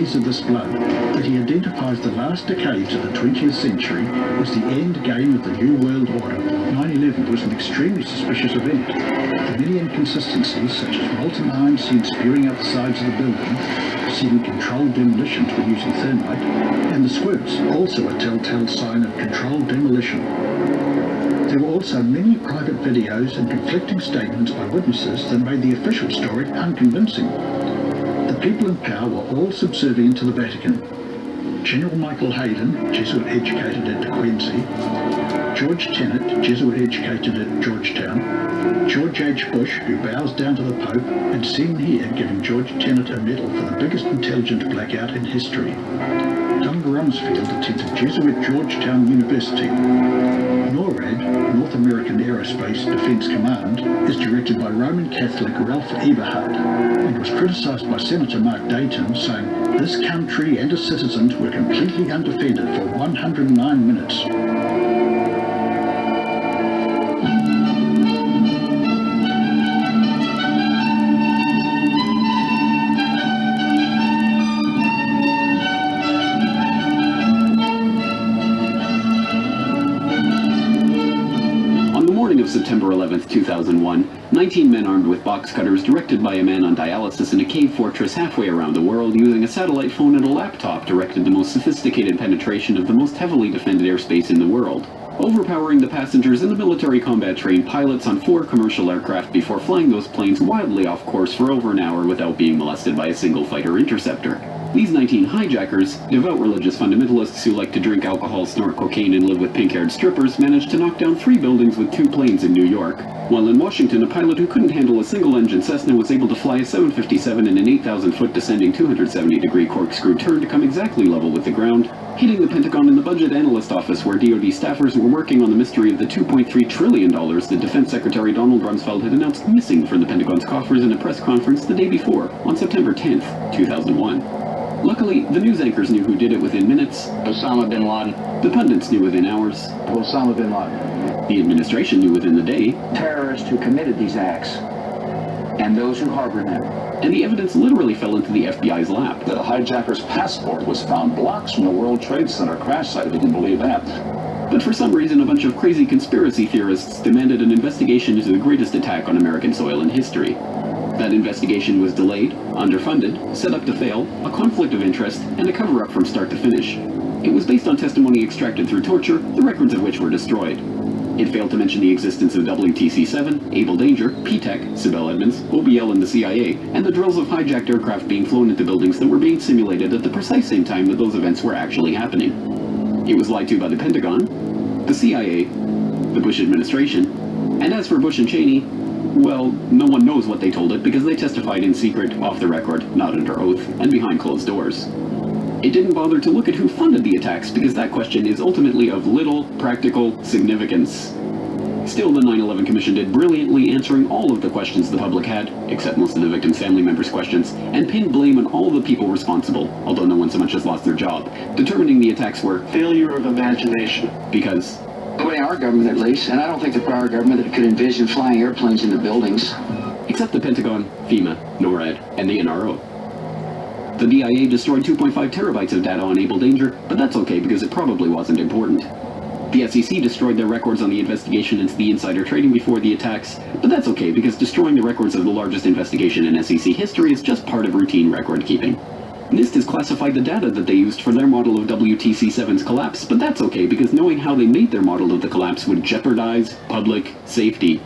series of this blow that he identifies the last decades of the 20th century as the end game of the New World Order. 9/11 was an extremely suspicious event. The many inconsistencies, such as molten iron seen spewing out the sides of the building, seeing controlled demolitions when using thermite, and the squibs, also a telltale sign of controlled demolition. There were also many private videos and conflicting statements by witnesses that made the official story unconvincing. The people in power were all subservient to the Vatican. General Michael Hayden, Jesuit educated at De Quincy, George Tenet, Jesuit educated at Georgetown, George H. Bush, who bows down to the Pope, and seen here giving George Tenet a medal for the biggest intelligent blackout in history. Don Rumsfeld attended Jesuit Georgetown University. NORAD, North American Aerospace Defense Command, is directed by Roman Catholic Ralph Eberhard and was criticized by Senator Mark Dayton, saying, "This country and its citizens were completely undefended for 109 minutes. September 11th, 2001, 19 men armed with box cutters, directed by a man on dialysis in a cave fortress halfway around the world, using a satellite phone and a laptop, directed the most sophisticated penetration of the most heavily defended airspace in the world, overpowering the passengers and the military combat-trained pilots on 4 commercial aircraft before flying those planes wildly off course for over an hour without being molested by a single fighter interceptor. These 19 hijackers, devout religious fundamentalists who like to drink alcohol, snort cocaine, and live with pink-haired strippers, managed to knock down 3 buildings with 2 planes in New York. While in Washington, a pilot who couldn't handle a single-engine Cessna was able to fly a 757 in an 8,000-foot descending 270-degree corkscrew turn to come exactly level with the ground, hitting the Pentagon in the Budget Analyst Office, where DoD staffers were working on the mystery of the $2.3 trillion that Defense Secretary Donald Rumsfeld had announced missing from the Pentagon's coffers in a press conference the day before, on September 10th, 2001. Luckily, the news anchors knew who did it within minutes. Osama bin Laden. The pundits knew within hours. Osama bin Laden. The administration knew within the day. Terrorists who committed these acts, and those who harbor them. And the evidence literally fell into the FBI's lap. The hijacker's passport was found blocks from the World Trade Center crash site, if you can believe that. But for some reason, a bunch of crazy conspiracy theorists demanded an investigation into the greatest attack on American soil in history. That investigation was delayed, underfunded, set up to fail, a conflict of interest, and a cover-up from start to finish. It was based on testimony extracted through torture, the records of which were destroyed. It failed to mention the existence of WTC-7, Able Danger, P-TECH, Sibel Edmonds, OBL and the CIA, and the drills of hijacked aircraft being flown into buildings that were being simulated at the precise same time that those events were actually happening. It was lied to by the Pentagon, the CIA, the Bush administration, and as for Bush and Cheney, well, no one knows what they told it because they testified in secret, off the record, not under oath, and behind closed doors. It didn't bother to look at who funded the attacks because that question is ultimately of little practical significance. Still, the 9/11 Commission did brilliantly, answering all of the questions the public had, except most of the victims' family members' questions, and pinned blame on all the people responsible, although no one so much as lost their job, determining the attacks were failure of imagination. Because According to our government, at least, and I don't think the prior government that could envision flying airplanes into buildings. Except the Pentagon, FEMA, NORAD, and the NRO. The DIA destroyed 2.5 terabytes of data on Able Danger, but that's okay because it probably wasn't important. The SEC destroyed their records on the investigation into the insider trading before the attacks, but that's okay because destroying the records of the largest investigation in SEC history is just part of routine record keeping. NIST has classified the data that they used for their model of WTC-7's collapse, but that's okay because knowing how they made their model of the collapse would jeopardize public safety.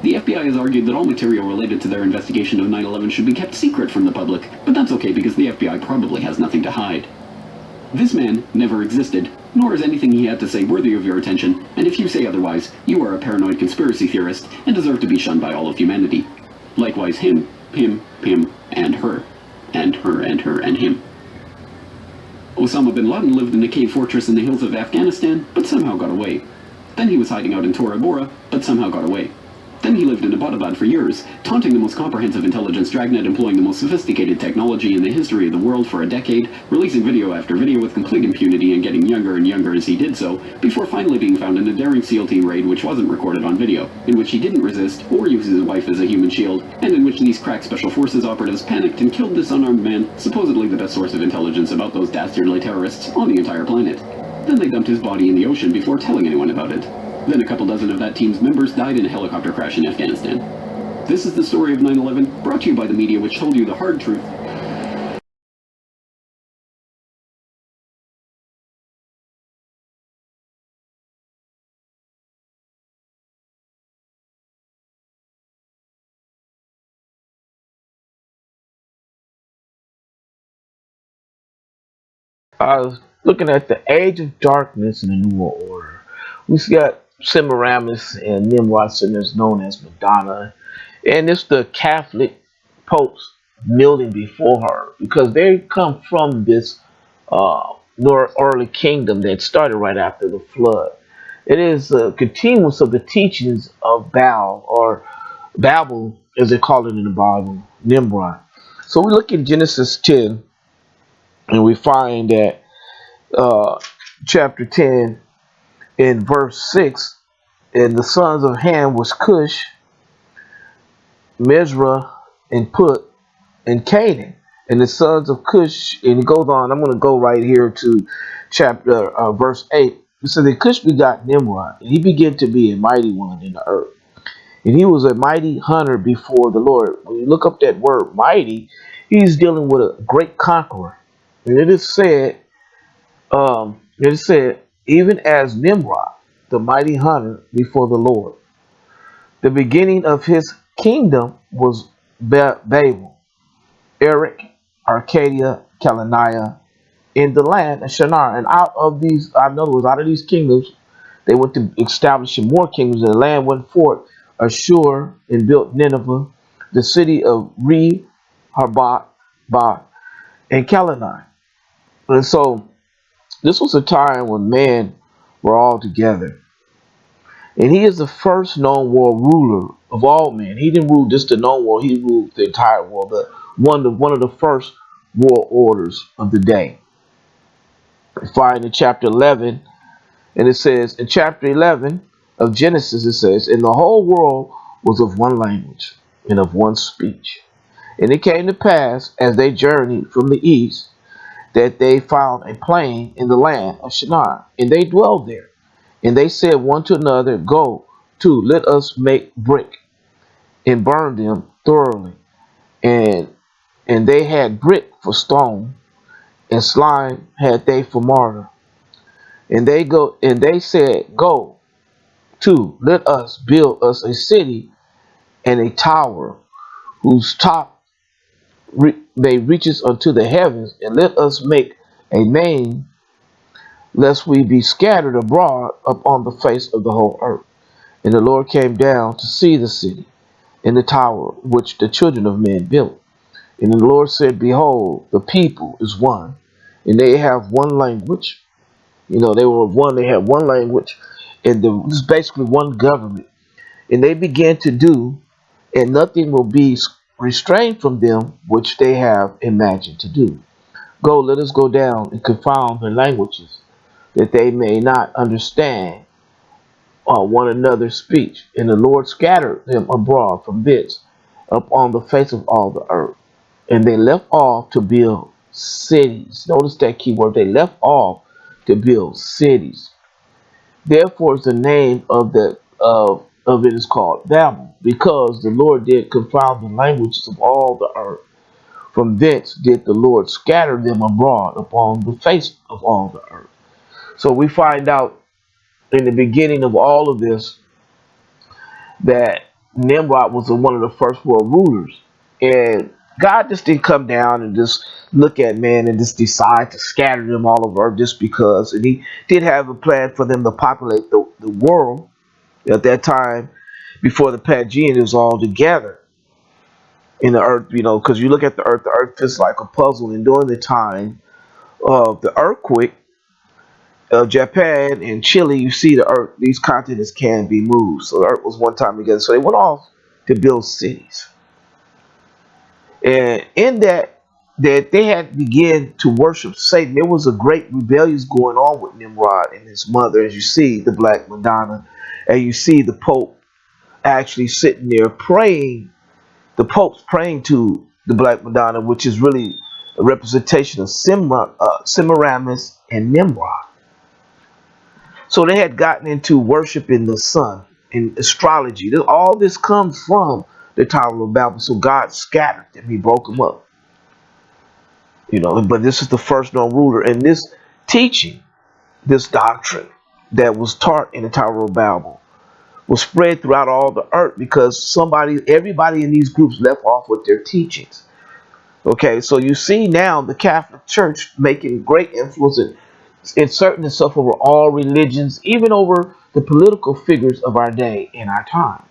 The FBI has argued that all material related to their investigation of 9/11 should be kept secret from the public, but that's okay because the FBI probably has nothing to hide. This man never existed, nor is anything he had to say worthy of your attention, and if you say otherwise, you are a paranoid conspiracy theorist and deserve to be shunned by all of humanity. Likewise him, and her. And her, and her, and him. Osama bin Laden lived in a cave fortress in the hills of Afghanistan, but somehow got away. Then he was hiding out in Tora Bora, but somehow got away. Then he lived in Abbottabad for years, taunting the most comprehensive intelligence dragnet, employing the most sophisticated technology in the history of the world for a decade, releasing video after video with complete impunity and getting younger and younger as he did so, before finally being found in a daring SEAL team raid which wasn't recorded on video, in which he didn't resist or use his wife as a human shield, and in which these crack special forces operatives panicked and killed this unarmed man, supposedly the best source of intelligence about those dastardly terrorists on the entire planet. Then they dumped his body in the ocean before telling anyone about it. Then a couple dozen of that team's members died in a helicopter crash in Afghanistan. This is the story of 9/11, brought to you by the media which told you the hard truth. I was looking at the age of darkness in the New World Order. We got Semiramis and Nimrod sitting as known as Madonna, and it's the Catholic popes kneeling before her because they come from this early kingdom that started right after the flood. It is a continuance of the teachings of Baal or Babel, as they call it in the Bible, Nimrod. So we look in Genesis 10, and we find that uh, chapter 10 in verse 6, and the sons of Ham was Cush, Mizrah, and Put, and Canaan. And the sons of Cush, and it goes on. I'm going to go right here to chapter verse 8. It says that Cush begot Nimrod, and he began to be a mighty one in the earth. And he was a mighty hunter before the Lord. When you look up that word mighty, he's dealing with a great conqueror. And it is said, even as Nimrod, the mighty hunter before the Lord. The beginning of his kingdom was Babel, Erech, Arcadia, Calneh, in the land of Shinar. And out of these, in other words, out of these kingdoms, they went to establishing more kingdoms. And the land went forth Ashur and built Nineveh, the city of Rehoboth, and Calneh. And so this was a time when men were all together. And he is the first known world ruler of all men. He didn't rule just the known world, he ruled the entire world. One of the first world orders of the day. We find in chapter 11, and it says, in chapter 11 of Genesis, it says, and the whole world was of one language and of one speech. And it came to pass, as they journeyed from the east, that they found a plain in the land of Shinar, and they dwelled there. And they said one to another, go to, let us make brick, and burn them thoroughly. And they had brick for stone, and slime had they for mortar. And they said, go to, let us build us a city and a tower, whose top may reaches unto the heavens, and let us make a name, lest we be scattered abroad upon the face of the whole earth. And the Lord came down to see the city and the tower which the children of men built. And the Lord said, behold, the people is one, and they have one language. They were one, they had one language, and there was basically one government. And they began to do, and nothing will be restrained from them which they have imagined to do. Go, let us go down and confound their languages, that they may not understand one another's speech. And the Lord scattered them abroad from thence upon the face of all the earth. And they left off to build cities. Notice that key word. They left off to build cities. Therefore, is the name of it is called Babel, because the Lord did confound the languages of all the earth. From thence did the Lord scatter them abroad upon the face of all the earth. So we find out in the beginning of all of this that Nimrod was one of the first world rulers. And God just didn't come down and just look at man and just decide to scatter them all over earth just because. And he did have a plan for them to populate the world at that time before the Pangea was all together in the earth, because you look at the earth is like a puzzle. And during the time of the earthquake, Japan and Chile, you see the earth, these continents can be moved. So the earth was one time together. So they went off to build cities. And in that they had began to worship Satan. There was a great rebellion going on with Nimrod and his mother, as you see the Black Madonna, and you see the Pope actually sitting there praying. The Pope's praying to the Black Madonna, which is really a representation of Semiramis and Nimrod. So they had gotten into worshiping the sun and astrology. All this comes from the Tower of Babel. So God scattered them. He broke them up. But this is the first known ruler. And this teaching, this doctrine that was taught in the Tower of Babel was spread throughout all the earth because everybody in these groups left off with their teachings. Okay, so you see now the Catholic Church making great influence in inserting itself over all religions, even over the political figures of our day and our time.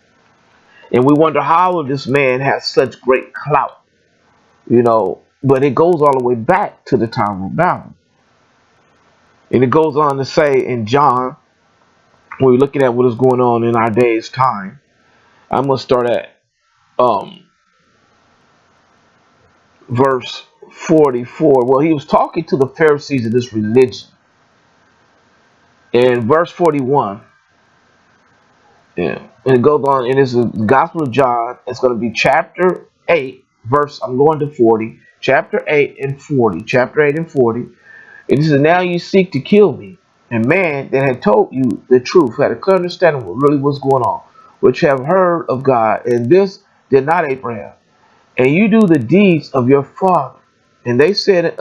And we wonder how this man has such great clout, but it goes all the way back to the Tower of Babel. And it goes on to say in John, when we're looking at what is going on in our day's time, I'm going to start at verse 44. Well, he was talking to the Pharisees of this religion. In verse 41, yeah, and it goes on, and it's the Gospel of John. It's going to be chapter 8, I'm going to 40, chapter 8 and 40, chapter 8 and 40. It says, now you seek to kill me, a man that had told you the truth, had a clear understanding of what really was going on, which have heard of God, and this did not Abraham. And you do the deeds of your father. And they said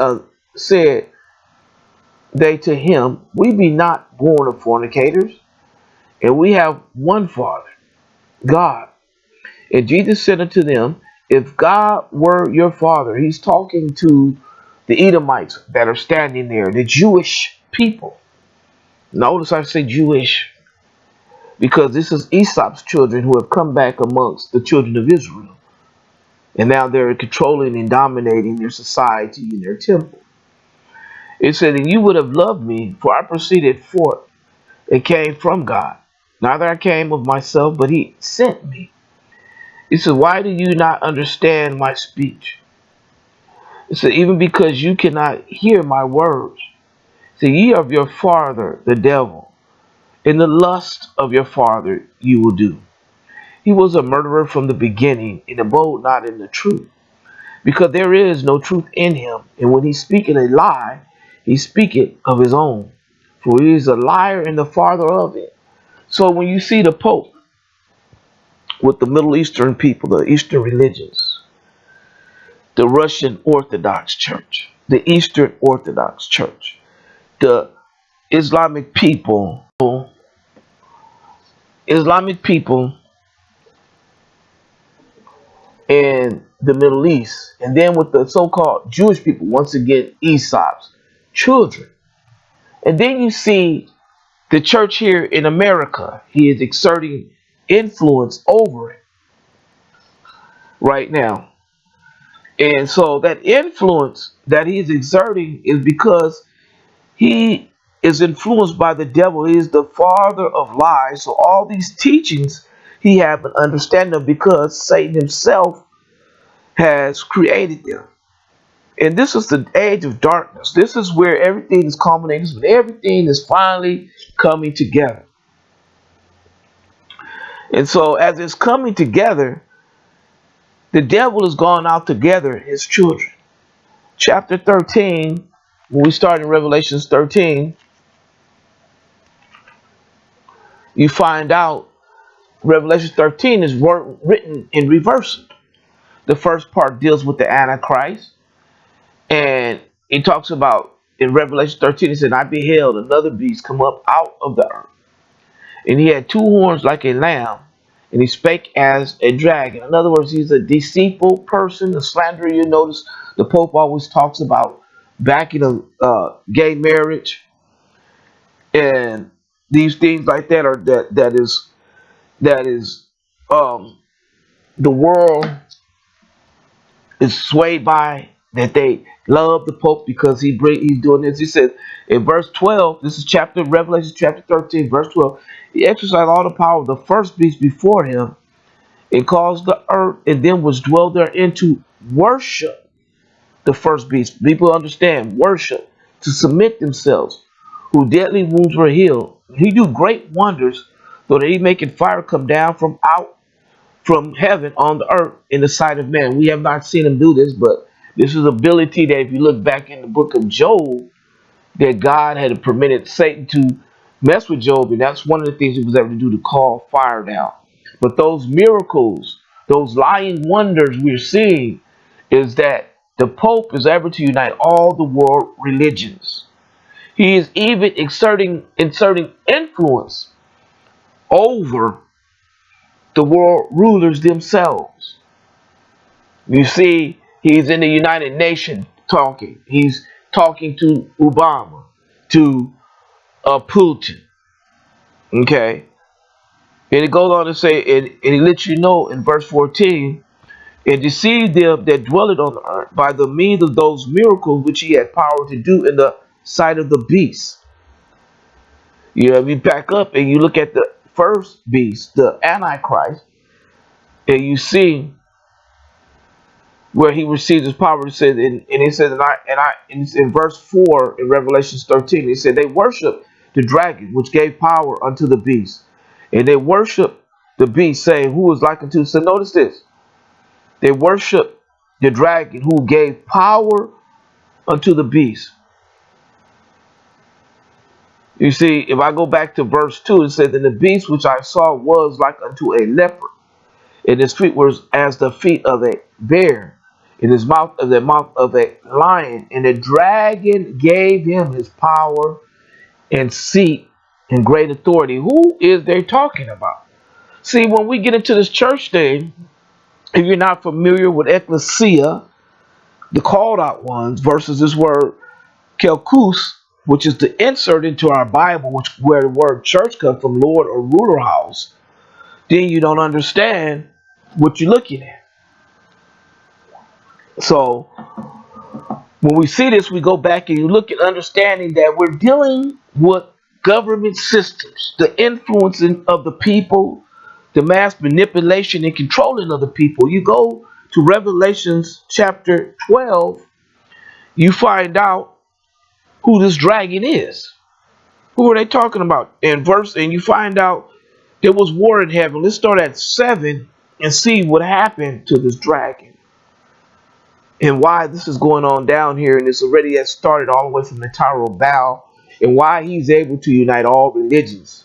they to him, we be not born of fornicators, and we have one Father, God. And Jesus said unto them, if God were your father, he's talking to the Edomites that are standing there, the Jewish people. Notice I say Jewish, because this is Esau's children who have come back amongst the children of Israel. And now they're controlling and dominating their society and their temple. It said, and you would have loved me, for I proceeded forth and came from God. Neither I came of myself, but he sent me. He said, why do you not understand my speech? It said, even because you cannot hear my words. See, ye of your father, the devil, in the lust of your father you will do. He was a murderer from the beginning, and abode not in the truth, because there is no truth in him. And when he speaketh a lie, he speaketh of his own, for he is a liar and the father of it. So when you see the Pope with the Middle Eastern people, the Eastern religions, the Russian Orthodox Church, the Eastern Orthodox Church, the Islamic people in the Middle East, and then with the so-called Jewish people, once again, Esau's children. And then you see the church here in America. He is exerting influence over it right now. And so that influence that he's exerting is because he is influenced by the devil. He is the father of lies. So all these teachings he have an understanding of because Satan himself has created them. And this is the age of darkness. This is where everything is culminating. This is when everything is finally coming together. And so as it's coming together, the devil has gone out to gather his children. Chapter 13, when we start in Revelation 13, you find out Revelation 13 is written in reverse. The first part deals with the Antichrist. And he talks about, in Revelation 13, he said, I beheld another beast come up out of the earth. And he had two horns like a lamb, and he spake as a dragon. In other words, he's a deceitful person, a slanderer. You notice the Pope always talks about backing a gay marriage. And these things like that are that is the world is swayed by that they love the Pope because he's doing this. He said in verse 12, this is Revelation chapter 13, verse 12, he exercised all the power of the first beast before him and caused the earth and them which dwell therein to worship the first beast. People understand worship, to submit themselves, who deadly wounds were healed. He do great wonders, so that he making fire come down from out from heaven on the earth in the sight of man. We have not seen him do this, but this is ability that if you look back in the book of Job, that God had permitted Satan to mess with Job, and that's one of the things he was able to do, to call fire down. But those miracles, those lying wonders we're seeing, is that the Pope is able to unite all the world religions. He is even inserting influence over the world rulers themselves. You see, he's in the United Nations talking. He's talking to Obama, to Putin. Okay? And it goes on to say, and he lets you know in verse 14, and deceived them that dwelleth on the earth by the means of those miracles which he had power to do in the sight of the beast. You know, if you back up and you look at the first beast, the Antichrist, and you see where he receives his power. It said, and he said, and it's in verse 4 in Revelation 13, he said, they worship the dragon which gave power unto the beast, and they worship the beast, saying, who is like unto. So notice this, they worship the dragon who gave power unto the beast. You see, if I go back to verse 2, it said, and the beast which I saw was like unto a leopard, and his feet were as the feet of a bear, in his mouth of the mouth of a lion, and the dragon gave him his power and seat and great authority. Who is they talking about? See, when we get into this church thing, if you're not familiar with ecclesia, the called out ones, versus this word kelkus, which is the insert into our Bible, where the word church comes from, Lord or ruler house, then you don't understand what you're looking at. So when we see this, we go back and you look at understanding that we're dealing with government systems, the influencing of the people, the mass manipulation and controlling of the people. You go to Revelations chapter 12, you find out who this dragon is. Who are they talking about? And you find out there was war in heaven. Let's start at 7 and see what happened to this dragon, and why this is going on down here, and it's already has started all the way from the Tower of Babel, and why he's able to unite all religions,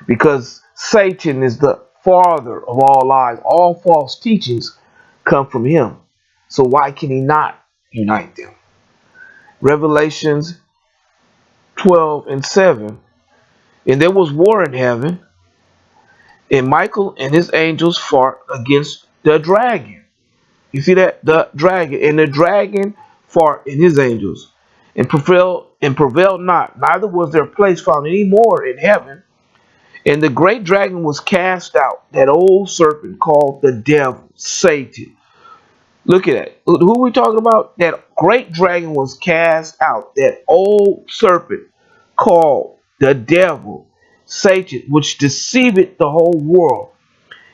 because Satan is the father of all lies. All false teachings come from him, so why can he not unite them? Revelations 12 and 7, and there was war in heaven, and Michael and his angels fought against the dragon. You see that? The dragon. And the dragon fought in his angels, and prevailed not, neither was their place found any more in heaven. And the great dragon was cast out, that old serpent called the devil, Satan. Look at that. Who are we talking about? That great dragon was cast out, that old serpent called the devil, Satan, which deceiveth the whole world.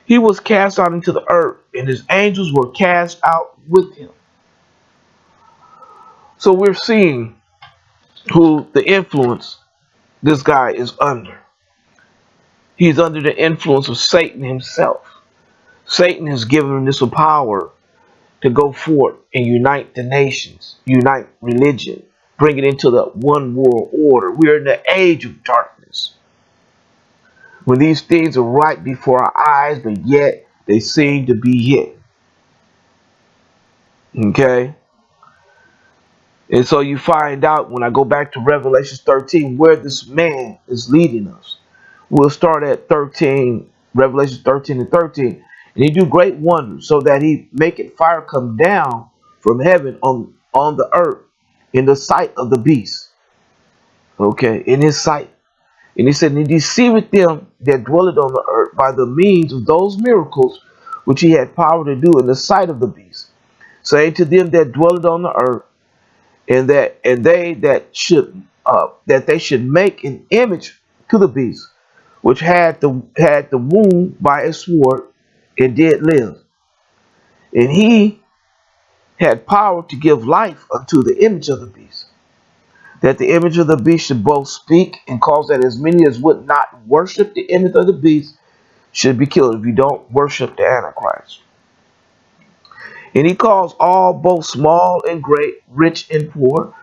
He was cast out into the earth, and his angels were cast out with him. So we're seeing who the influence this guy is under. He's under the influence of Satan himself. Satan has given him this power to go forth and unite the nations, unite religion, bring it into the one world order. We're in the age of darkness, when these things are right before our eyes, but yet they seem to be hidden. Okay? And so you find out, when I go back to Revelation 13, where this man is leading us. We'll start at 13, Revelation 13 and 13. And he do great wonders, so that he maketh fire come down from heaven on the earth in the sight of the beast. Okay, in his sight. And he said, and he deceiveth them that dwelleth on the earth by the means of those miracles which he had power to do in the sight of the beast, saying to them that dwelleth on the earth, and they that they should make an image to the beast, which had the wound by a sword, and did live. And he had power to give life unto the image of the beast, that the image of the beast should both speak and cause that as many as would not worship the image of the beast should be killed if you don't worship the Antichrist. And he calls all, both small and great, rich and poor,